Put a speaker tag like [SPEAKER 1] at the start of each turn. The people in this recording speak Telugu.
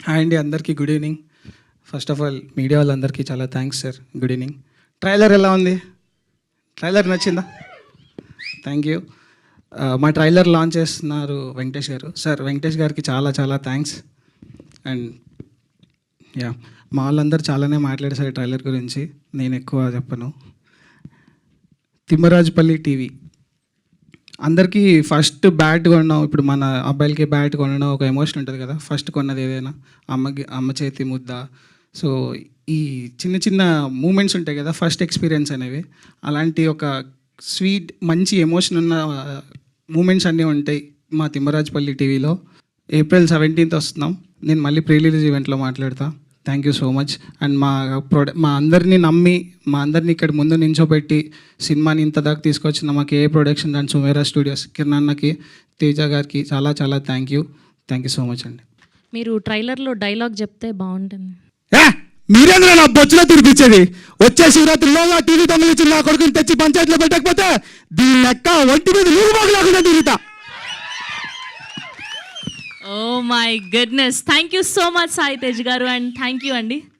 [SPEAKER 1] హాయ్ అండి, అందరికీ good evening. First of all media వాళ్ళందరికీ చాలా thanks sir. Good evening. Trailer ఎలా ఉంది? ట్రైలర్ నచ్చిందా? Thank you. మా ట్రైలర్ లాంచ్ చేస్తున్నారు వెంకటేష్ గారు. సార్ వెంకటేష్ గారికి చాలా చాలా థ్యాంక్స్. అండ్ యా, మా వాళ్ళందరూ చాలానే మాట్లాడేశారు ట్రైలర్ గురించి, నేను ఎక్కువ చెప్పను. తిమ్మరాజుపల్లి టీవీ అందరికీ ఫస్ట్ బ్యాట్ కొనడం, ఇప్పుడు మన అబ్బాయిలకి బ్యాట్ కొనడం ఒక ఎమోషన్ ఉంటుంది కదా. ఫస్ట్ కొన్నది ఏదైనా అమ్మ చేతి ముద్ద. సో ఈ చిన్న చిన్న మూమెంట్స్ ఉంటాయి కదా, ఫస్ట్ ఎక్స్పీరియన్స్ అనేవి. అలాంటి ఒక స్వీట్ మంచి ఎమోషన్ ఉన్న మూమెంట్స్ అన్నీ ఉంటాయి మా తిమ్మరాజుపల్లి టీవీలో. April 17th వస్తున్నాం. నేను మళ్ళీ ప్రీ రిలీజ్ ఈవెంట్లో మాట్లాడతా. Thank you so much. And మా అందరినీ నమ్మి, మా అందరినీ ఇక్కడ ముందు నించోబెట్టి సినిమాని ఇంత దాకా తీసుకొచ్చిన మా KA production and Sumera studios, Kiran అన్నకి, తేజ గారికి చాలా చాలా థ్యాంక్ యూ సో మచ్ అండి.
[SPEAKER 2] మీరు ట్రైలర్లో డైలాగ్ చెప్తే బాగుంటుంది.
[SPEAKER 3] మీరేంద్ర నా బొచ్చులో తినిపించేది? వచ్చే శివరాత్రిలో నా టీవీ దొంగలిచ్చి నా కొడుకుని తెచ్చి పంచాయతీలో పెట్టకపోతే దీని లెక్క ఒంటి మీద నూరు బాగు లేకుండా తిరుగుతా.
[SPEAKER 2] Oh my goodness, thank you so much Sai Tej garu, and thank you అండి.